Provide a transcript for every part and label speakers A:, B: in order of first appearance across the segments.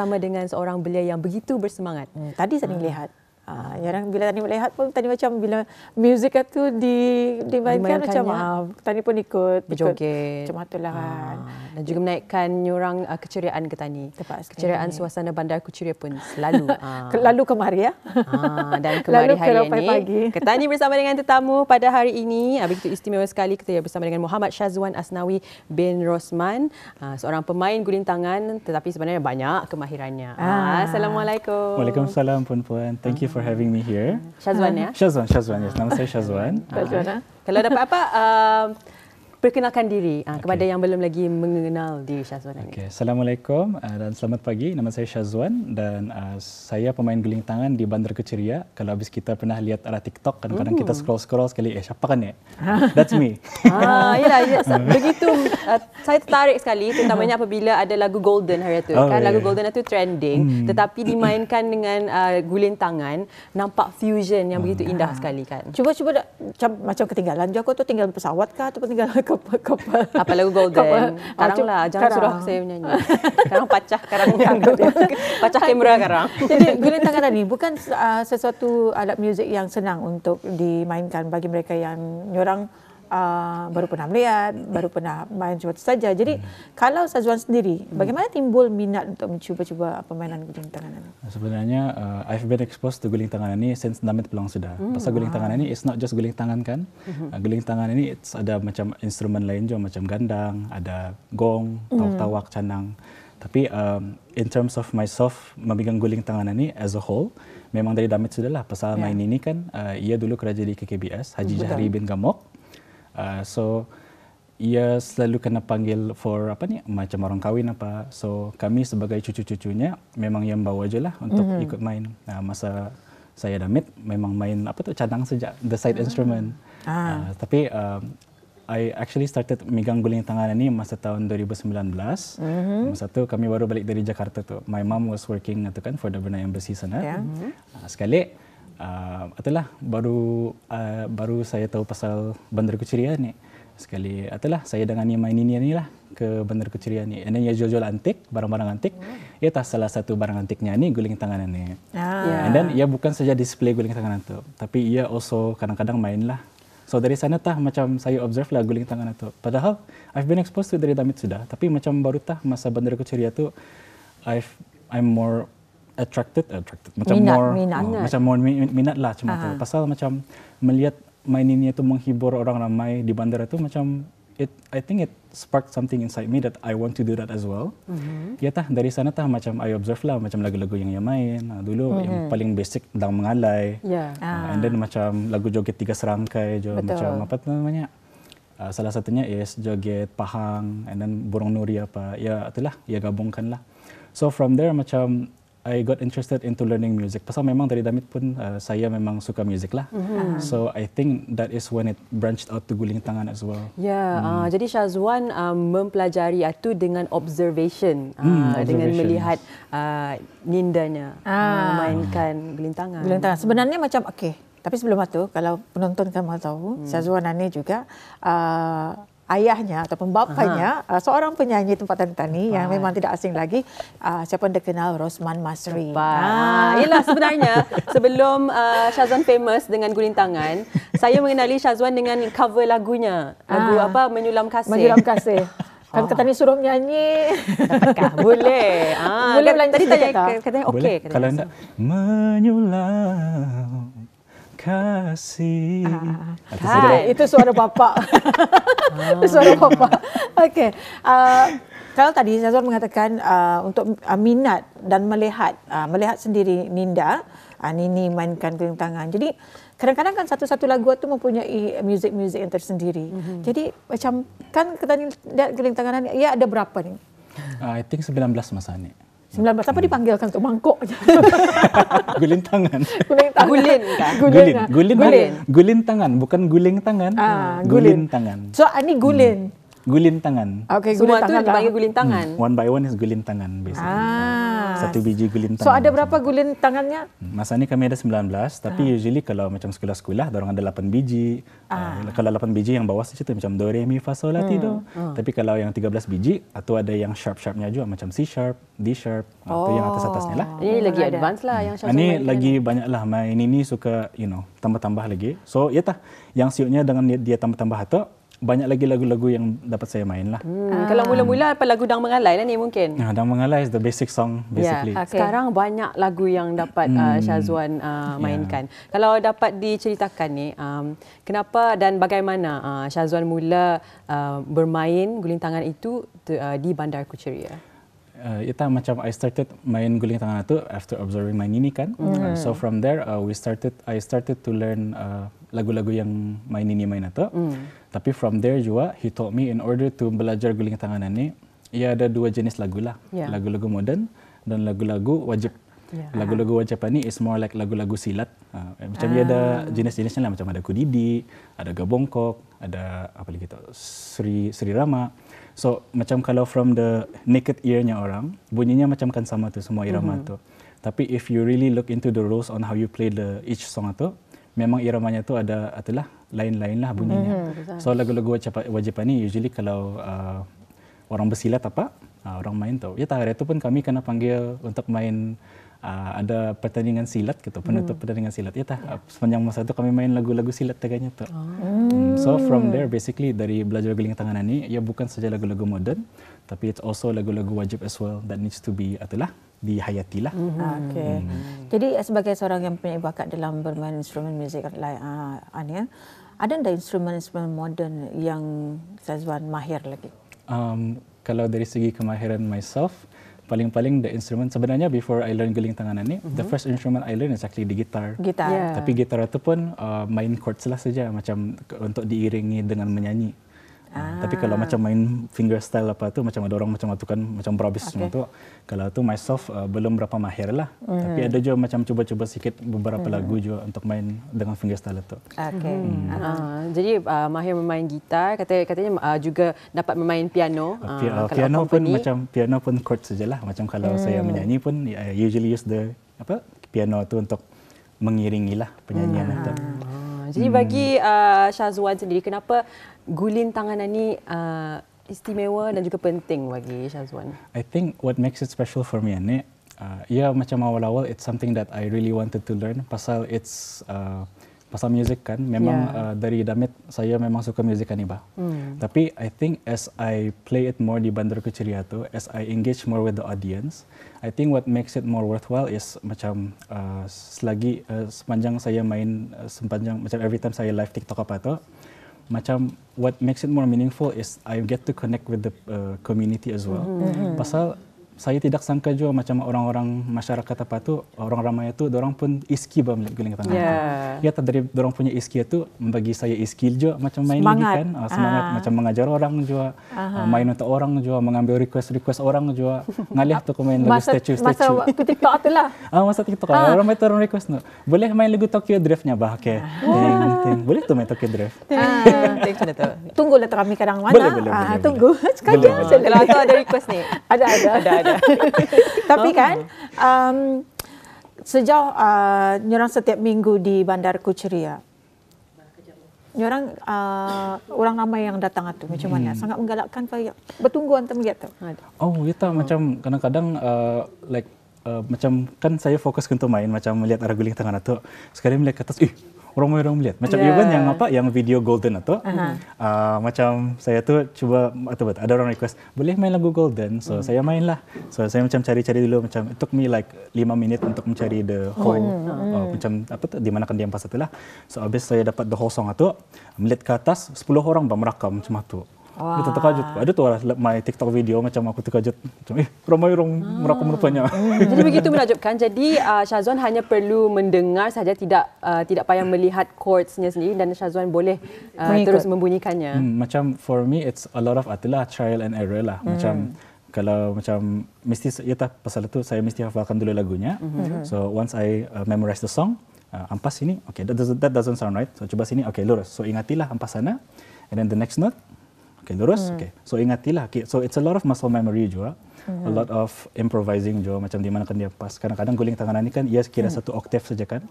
A: bersama dengan seorang belia yang begitu bersemangat.
B: Tadi saya lihat. Yang bila Tani melihat pun tadi macam bila muzik itu dimainkan macam Tani pun ikut
A: berjoget
B: macam itulah kan.
A: Dan juga menaikkan nyurang keceriaan ke Tani. Keceriaan suasana Bandar Kuching pun selalu
B: lalu kemari ya.
A: Dan kemari hari ini
B: pagi.
A: ke Tani bersama dengan tetamu pada hari ini. Begitu istimewa sekali kita bersama dengan Muhammad Shazwan Asnawi bin Rosman, seorang pemain gulintangan tetapi sebenarnya banyak kemahirannya. Assalamualaikum.
C: Waalaikumsalam puan-puan. Thank you for having me here.
A: Shazwan ya?
C: Shazwan, yes. Nama saya Shazwan.
A: Kalau dapat apa, perkenalkan diri kepada yang belum lagi mengenal diri Shazwan ini.
C: Okay. Assalamualaikum dan selamat pagi. Nama saya Shazwan dan saya pemain guling tangan di Bandar Kuching. Kalau habis kita pernah lihat arah TikTok, kadang-kadang kita scroll sekali, siapa kan ya? That's me.
A: Yalah, begitu. Saya tertarik sekali, terutamanya apabila ada lagu Golden hari itu. Lagu Golden itu trending, tetapi dimainkan dengan guling tangan, nampak fusion yang begitu indah sekali kan.
B: Cuba macam ketinggalan. Aku tu tinggal pesawat kah atau tinggal kapal?
A: Apa lagu Golden? Karanglah, jangan suruh saya menyanyi. Karang pacah pacah kamera karang.
B: Jadi guling tangan tadi bukan sesuatu alat muzik yang senang untuk dimainkan bagi mereka yang orang baru pernah melihat, baru pernah main cuma saja. Jadi kalau Shazwan sendiri, bagaimana timbul minat untuk mencuba-cuba permainan guling tangan ini?
C: Sebenarnya I've been exposed to guling tangan ini since damit peluang sudah. Pasal guling tangan ini it's not just guling tangan kan. Guling tangan ini ada macam instrumen lain juga, macam gandang, ada gong, tawak-tawak, canang. Tapi in terms of myself memegang guling tangan ini as a whole, memang dari damit sudah lah. Pasal main ini kan ia dulu kerja di KKBS, Haji Jahri bin Gamok. So ia selalu kena panggil for macam orang kahwin apa. So kami sebagai cucu-cucunya memang yang bawa je lah untuk ikut main. Masa saya damit memang main cadang sejak the side instrument. Tapi I actually started megang guling tangan ini masa tahun 2019. Masa tu kami baru balik dari Jakarta tu. My mom was working kan for the Brunei Embassy sana. Sekali itulah baru saya tahu pasal Bandar Kuching ni. Sekali itulah saya dengan dia main ini lah ke Bandar Kuching ni. And then ia jual antik, barang-barang antik. Ia tak salah satu barang antiknya ni guling tangan ni. And then ia bukan saja display guling tangan itu, tapi ia also kadang-kadang main lah. So dari sana macam saya observe lah guling tangan itu. Padahal I've been exposed to dari damit sudah, tapi macam baru masa Bandar Kuching tu I'm more attracted macam more minat lah macam tu. Pasal macam melihat main ini tu menghibur orang ramai di bandar tu macam I think it sparked something inside me that I want to do that as well. Ya dari sana macam I observe lah macam lagu-lagu yang ia main. Dulu yang paling basic Dang Mengalai. And then macam lagu joget 3 serangkai je, macam apa namanya? Salah satunya is joget Pahang and then Burung Nuri apa. Ya itulah, ia gabungkan lah. So from there macam I got interested into learning music. Pasal memang dari damit pun saya memang suka music lah. So I think that is when it branched out to guling tangan as well.
A: Jadi Shazwan mempelajari itu dengan observation, dengan melihat nindanya memainkan guling tangan.
B: Guling tangan sebenarnya macam tapi sebelum itu kalau penonton kan mahu tahu, Shazwan ini juga ayahnya ataupun bapanya seorang penyanyi tempatan Tani yang memang tidak asing lagi, siapa yang dikenal Rosman Masri.
A: Yalah sebenarnya sebelum Shazwan famous dengan guling tangan, saya mengenali Shazwan dengan cover lagunya. Lagu Menyulam Kasih.
B: Menyulam Kasih. Kan kata ni suruh menyanyi.
A: Dapatkah? Boleh.
B: Boleh belanja
A: tadi katanya okey.
C: Kalau enggak menyulam kasih.
B: Itu suara bapa. Itu suara bapa. Okey. Kalau tadi Shazwan mengatakan untuk minat dan melihat sendiri Ninda, Nini mainkan guling tangan. Jadi kadang-kadang kan satu-satu lagu itu mempunyai muzik-muzik yang tersendiri. Jadi macam kan kita lihat guling tangan ni, ia ada berapa ni?
C: I think 19 masa ni.
B: 19. Apa dipanggilkan untuk mangkuk?
C: Guling tangan.
A: Gulin kan?
C: Gulin tangan, bukan guling tangan. Gulin tangan.
B: So ini gulin.
C: Gulin tangan.
B: Okay,
A: semua tu dipanggil gulin tangan.
C: One by one is gulin tangan basically. satu biji gulin tangan.
B: So ada berapa gulin tangannya?
C: Masa ni kami ada 19, tapi usually kalau macam sekolah-sekolah, orang ada 8 biji. Kalau 8 biji yang bawah saja tu macam do, re, mi, fa, sol, la, ti, do. Tapi kalau yang 13 biji, atau ada yang sharp-sharpnya juga macam C sharp, D sharp, itu yang atas-atasnya lah.
A: Ini lagi advance lah yang Syazwan
C: Ini
A: mainkan.
C: lagi banyak lah main ini suka tambah-tambah lagi. So ya tah, yang siutnya dengan dia tambah-tambah atau banyak lagi lagu-lagu yang dapat saya main lah.
A: Kalau mula-mula apa lagu Dang Mengalai lah ni mungkin.
C: Dang Mengalai is the basic song basically.
B: Okay.
A: Sekarang banyak lagu yang dapat Syazwan mainkan. Kalau dapat diceritakan ni, kenapa dan bagaimana Syazwan mula bermain guling tangan itu di Bandar Kucheriya?
C: Itu macam I started main guling tangan itu after observing main ini kan. So from there I started to learn lagu-lagu yang main itu. Tapi from there juga he taught me in order to belajar guling tangan ini, ia ada dua jenis lagu lah. Lagu-lagu modern dan lagu-lagu wajib. Lagu-lagu wajib ini is more like lagu-lagu silat. Macam ia ada jenis-jenisnya lah, macam ada Kudidi, ada Gabongkok, ada apa lagi tu, Sri Rama. So macam kalau from the naked ear-nya orang, bunyinya macam kan sama tu semua irama tu. Tapi if you really look into the rules on how you play each song tu, memang iramanya tu adalah lain-lain lah bunyinya. So lagu-lagu wajib ni usually kalau orang bersilat orang main tu. Ya hari itu pun kami kena panggil untuk main ada pertandingan silat gitu, penutup pertandingan silat. Ya sepanjang masa itu kami main lagu-lagu silat teganya tu. So from there basically dari belajar guling tangan ini, ya bukan saja lagu-lagu modern, tapi it's also lagu-lagu wajib as well that needs to be dihayati lah.
B: Okay. Jadi sebagai seorang yang punya bakat dalam bermain instrumen muzik Ania, ada tak instrumen-instrumen moden yang Syazwan mahir lagi?
C: Kalau dari segi kemahiran myself, paling-paling the instrument sebenarnya before I learn guling tangan ini, the first instrument I learn is actually the guitar. Tapi gitar itu pun main chords lah saja, macam untuk diiringi dengan menyanyi. Tapi kalau macam main fingerstyle apa tu, macam ada orang macam tu kan, macam berhabis semua tu. Kalau tu myself belum berapa mahir lah. Tapi ada juga macam cuba-cuba sikit beberapa lagu juga untuk main dengan fingerstyle itu.
A: Jadi mahir memain gitar, katanya juga dapat memain piano.
C: Piano pun macam piano pun chord sajalah. Macam kalau saya menyanyi pun I usually use the piano tu untuk mengiringi lah penyanyian itu.
A: Jadi bagi Syazwan sendiri, kenapa guling tangan ini istimewa dan juga penting bagi Syazwan?
C: I think what makes it special for me ni, macam awal-awal it's something that I really wanted to learn pasal it's pasal music kan. Memang dari damit saya memang suka music kan iba. Tapi I think as I play it more di Bandar Kucheriya tu, as I engage more with the audience, I think what makes it more worthwhile is macam sepanjang saya main, macam every time saya live TikTok apa tu, macam what makes it more meaningful is I get to connect with the community as well. Pasal saya tidak sangka juga macam orang-orang masyarakat apa tu, orang ramai tu, orang pun iski bah melihat guling tangan. Ya dari orang punya iski itu bagi saya iski juga macam main ini kan, semangat macam mengajar orang juga, main untuk orang juga, mengambil request orang juga, ngalih tu main lagu statue.
B: Masa waktu TikTok tu lah.
C: Masa TikTok orang itu orang request tu, boleh main lagu Tokyo Drift-nya bah, okay. Boleh tu main Tokyo Drift.
B: Tunggulah kami kadang mana.
C: Boleh.
B: Tunggu sekali.
A: Kalau tu ada request ni.
B: Ada. Tapi kan sejauh nyorang setiap minggu di Bandar Kucheriya, nyorang orang ramai yang datang tu macam mana? Sangat menggalakkan ke bertunggu antar melihat tu?
C: Macam kadang-kadang macam kan saya fokus untuk main macam melihat arah guling tangan tu. Sekali melihat ke atas, orang melihat. Macam even yang video Golden atau macam saya tu cuba ada orang request, boleh main lagu Golden. So saya main lah. So saya macam cari-cari dulu, macam it took me like 5 minit untuk mencari the whole macam di mana kan dia pas tu lah. So habis saya dapat the whole song tu, melihat ke atas 10 orang merakam macam tu. Itu terkejut. Ada tu my TikTok video macam aku terkejut. Macam ramai orang merakam rupanya.
A: Jadi begitu menakjubkan. Jadi Syazwan hanya perlu mendengar saja, tidak payah melihat chords-nya sendiri dan Syazwan boleh terus membunyikannya.
C: Macam for me it's a lot of trial and error lah. Macam kalau macam mesti pasal itu saya mesti hafalkan dulu lagunya. So once I memorize the song, ampas sini, okay, that doesn't sound right. So coba sini, okay, lurus. So ingatilah ampas sana, and then the next note, Okay, lurus. Okay. So ingatilah. Okay. So it's a lot of muscle memory juga. A lot of improvising juga, macam di mana kan dia pas. Kadang-kadang guling tangan ni kan ia kira satu oktav saja kan.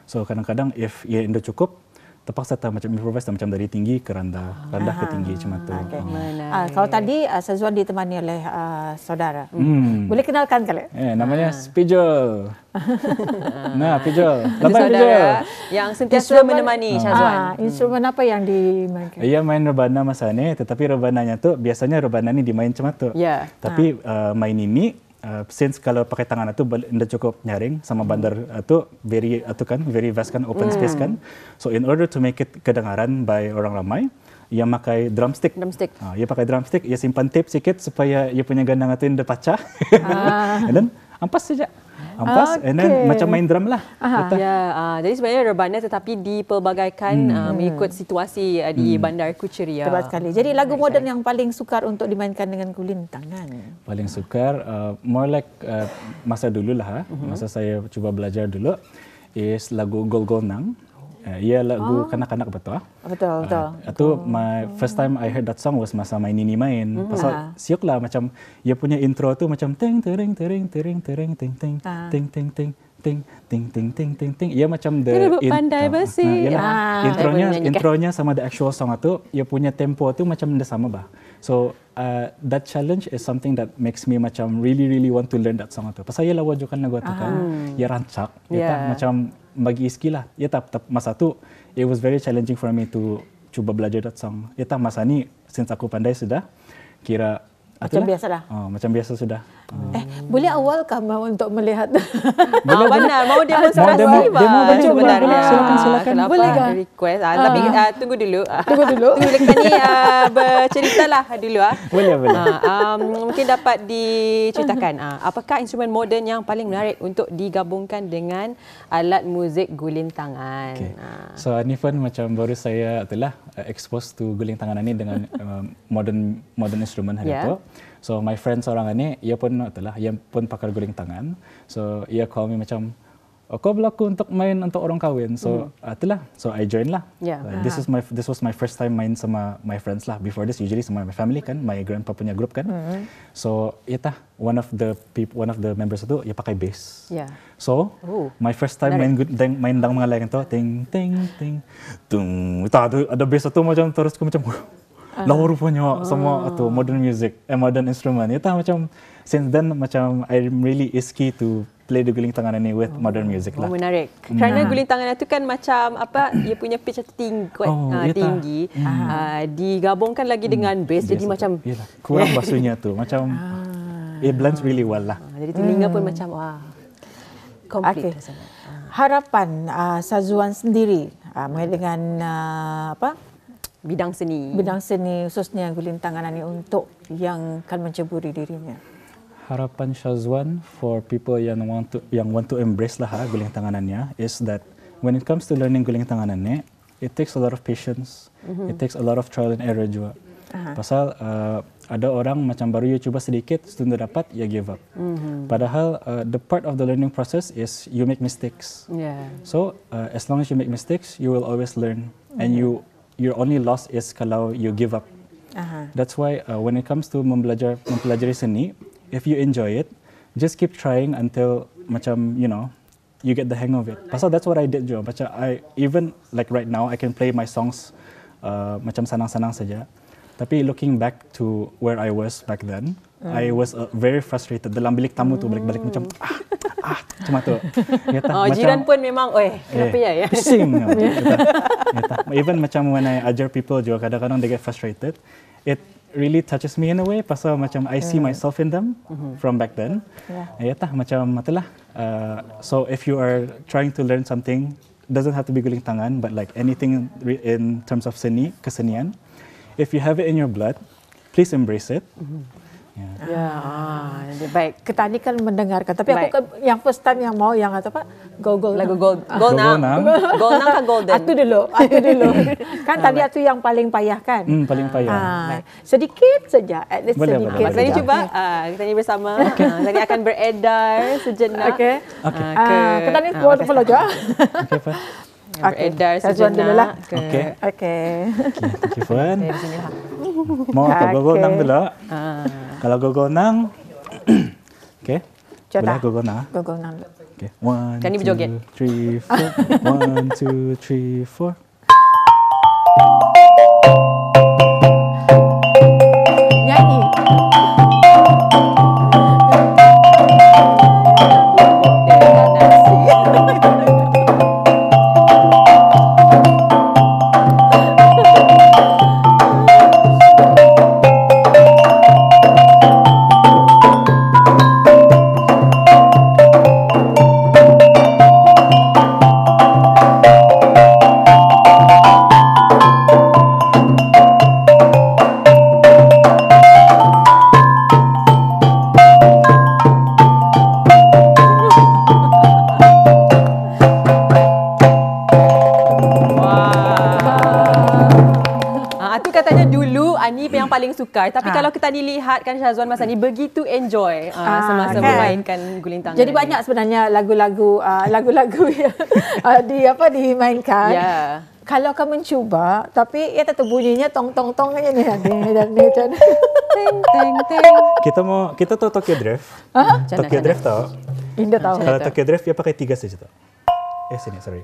C: So kadang-kadang if ia indah cukup, terpaksa macam improvise macam dari tinggi ke rendah, rendah ke tinggi macam tu.
B: Okay. Kalau tadi Syazwan ditemani oleh saudara, boleh kenalkan kali?
C: Namanya Pijol. Nah, Pijol.
A: Itu saudara yang sentiasa menemani Syazwan.
B: Instrumen apa yang dimainkan?
C: Ia main rebana masa ni, tetapi rebananya tu biasanya rebana ni dimain macam tu.
A: Ya.
C: Tapi main ini since kalau pakai tangan itu dah cukup nyaring sama bandar itu very vast kan, open space kan. So in order to make it kedengaran by orang ramai, ia pakai drumstick. Ia pakai drumstick, ia simpan tape sikit supaya ia punya gandang itu indah pecah. And then ampas saja. Ampas and then macam main drum lah.
A: Jadi sebenarnya rebana tetapi dipelbagaikan mengikut situasi di Bandar Kuching.
B: Tepat sekali. Jadi lagu moden yang paling sukar untuk dimainkan dengan kulintangan?
C: Paling sukar, more like masa dulu lah. Masa saya cuba belajar dulu, is lagu Gol Gol Nang. Ia lagu kanak-kanak betul.
B: Betul.
C: Itu my first time I heard that song was masa main ini main. Pasal siok lah macam ia punya intro tu macam ting tering tering tering tering ting ting ting ting ting ting ting ting ting ting ting. Ia macam
A: pandai besi.
C: Intronya sama the actual song tu, ia punya tempo tu macam dah sama bah. So that challenge is something that makes me macam really want to learn that song tu. Pasal ia lawa juga lagu tu kan. Ia rancak. Ia macam bagi skill lah. Ya tak masa tu it was very challenging for me to cuba belajar that song. Ya tak masa ni since aku pandai sudah kira
B: macam biasa dah.
C: Macam biasa sudah.
B: Boleh awalkah mau untuk melihat?
A: Benar, mau demonstrasi sebenarnya.
C: Silakan.
A: Boleh kan? Request. Tapi tunggu dulu. Tunggu lepas ni berceritalah dulu.
C: Boleh.
A: Mungkin dapat diceritakan apakah instrumen moden yang paling menarik untuk digabungkan dengan alat muzik guling tangan.
C: Okay. So ni pun macam baru saya telah expose to guling tangan ini dengan modern instrumen hari itu. So my friend seorang ni, ia pun pakar guling tangan. So ia call me macam, kau berlaku untuk main untuk orang kahwin. So so I join lah. This was my first time main sama my friends lah. Before this usually sama my family kan, my grandpa punya group kan. So one of the members itu ia pakai bass. So my first time main dang mga lagu itu ting ting ting tung. Ada bass itu macam terus macam lawa rupanya semua tu modern music, modern instrument. Itu macam since then macam I'm really key to play the guling tangan ini with modern music lah.
A: Menarik. Kerana guling tangan itu kan macam ia punya pitch tinggi, tinggi. Digabungkan lagi dengan bass jadi macam
C: kurang basuhnya tu. Macam it blends really well lah.
A: Jadi telinga pun macam complete.
B: Harapan Syazwan sendiri dengan bidang seni khususnya guling tangan ini untuk yang akan menceburi dirinya.
C: Harapan Syazwan for people yang want to embrace lah guling tanganannya is that when it comes to learning guling tanganannya, it takes a lot of patience, it takes a lot of trial and error juga. Pasal ada orang macam baru you cuba sedikit, setunda dapat, ya give up. Padahal the part of the learning process is you make mistakes. So as long as you make mistakes, you will always learn, and your only loss is kalau you give up. That's why when it comes to mempelajari seni, if you enjoy it, just keep trying until macam you get the hang of it. Pasal that's what I did juga. Macam even like right now I can play my songs macam senang-senang saja. Tapi looking back to where I was back then, I was very frustrated. Dalam bilik tamu tu balik-balik macam macam tu.
A: Jiran pun memang, kenapa ya?
C: Pusing. Even macam when I ajar people juga, kadang-kadang they get frustrated. It really touches me in a way, pasal macam I see myself in them from back then. Macam itulah. So if you are trying to learn something, doesn't have to be guling tangan, but like anything in terms of kesenian, if you have it in your blood, please embrace it.
B: Baik. Kita ni kan mendengarkan. Tapi aku yang first time yang mau yang lagu
A: Golnang ke Golden?
B: Atu dulu. Kan tadi atu yang paling payah kan?
C: Paling payah.
B: Sedikit saja, at least
C: boleh,
B: sedikit.
A: Kita ni cuba, kita ni bersama. Tadi akan beredar sejenak. Kita ni follow je. Beredar sejenak.
B: Okay.
C: Thank you, Puan.
A: Dari sini lah.
C: Mau tak gogonang dulu? Kalau gogonang, okay. Boleh gogonang?
B: Gogonang.
C: Okay. 1,
A: Kan ni berjoget.
C: 2, 3, 4. 1, 2, 3, 4.
B: Nyanyi.
A: Itu katanya dulu Ani yang paling sukar. Tapi kalau kita dilihat kan Syazwan masa ni begitu enjoy semasa memainkan guling tangan.
B: Jadi banyak sebenarnya lagu-lagu yang dimainkan.
A: Ya.
B: Kalau kamu mencuba, tapi ya tetap bunyinya tong-tong-tong aja nih.
A: Teng teng teng.
C: Kita tahu Tokyo Drift. Tokyo Drift tahu?
B: Indah tahu.
C: Kalau Tokyo Drift dia pakai 3 saja tuh. Sini, sorry.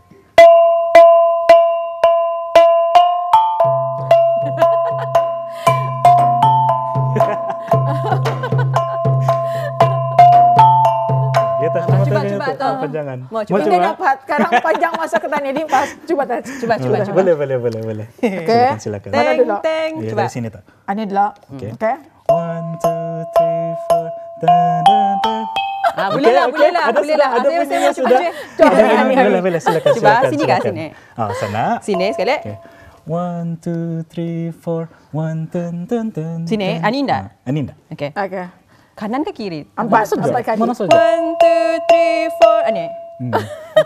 C: Kita sama
A: Cuba
C: panjangan.
A: Mau cuba.
B: Ini dapat sekarang panjang masa ke tanya ini pas coba.
C: Boleh.
B: Oke.
C: Silakan.
B: Mana dulu?
A: Teng.
C: Ya,
A: Coba.
C: dari sini tak?
B: Ani dulu.
C: Oke.
B: Oke.
C: 1, 2, 3, 4. Dan.
A: Boleh lah.
C: Ada bunyinya sudah. Boleh, silakan.
A: Cuba, sini kah, sini?
C: Sana.
A: Sini sekali.
C: Okay. 1, 2, 3, 4. 1, ten.
A: Sini, Ani indah?
C: Ani indah.
A: Okey.
B: Oke.
A: Kanan ke kiri?
B: Empat kali.
C: Mana saja?
A: 1, 2, 3, 4. Ani.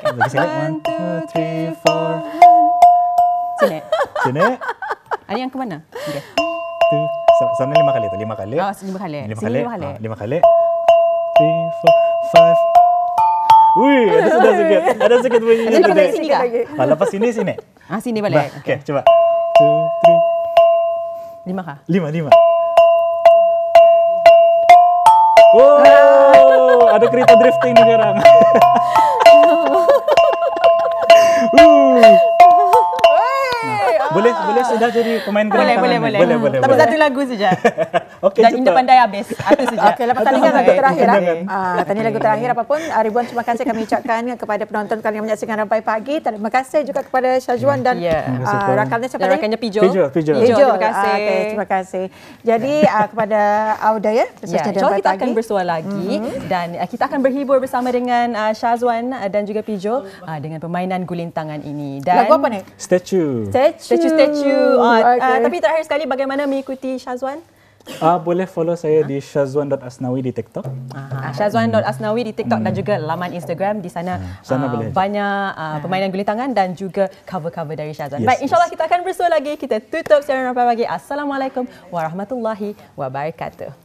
C: Lagi sini. 1, 2, 3, 4.
A: Sini.
C: Sini.
A: Ani yang ke mana? Okey.
C: Sana 5 kali tu. 5 kali.
A: 5 kali. Sini 5 kali.
C: 5 kali. 3, 4, 5. Wih, ada sedikit bunyi.
A: Ada lepas sini kah?
C: Lepas sini.
A: Sini balik.
C: Okey, coba. 2,
A: 5 kah?
C: 3, 5. Wow, ada kereta drifting nih sekarang. Boleh sudah jadi pemain guling tangan.
A: Boleh. Tapi satu lagu saja.
C: Okey,
A: Dan Indah pandai habis. Itu saja.
B: Okey, lepas tadi kan lagu terakhir. Tadi lagu terakhir apapun, ribuan terima kasih kami ucapkan kepada penonton kalian yang menyaksikan Rampai Pagi. Terima kasih juga kepada Syazwan dan rakannya siapa tadi?
A: Rakannya Pijo.
B: Terima
A: kasih.
B: Terima kasih. Jadi kepada Auda ya,
A: InsyaAllah kita akan bersua lagi dan kita akan berhibur bersama dengan Syazwan dan juga Pijo dengan permainan guling tangan ini. Dan
B: lagu apa ni?
C: Statue.
A: Tapi terakhir sekali bagaimana mengikuti Syazwan?
C: Boleh follow saya di Syazwan.asnawi di TikTok.
A: Syazwan.asnawi di TikTok dan juga laman Instagram. Di sana banyak permainan guling tangan dan juga cover-cover dari Syazwan. Baik, insyaAllah kita akan bersua lagi. Kita tutup siaran Rampai Pagi. Assalamualaikum warahmatullahi wabarakatuh.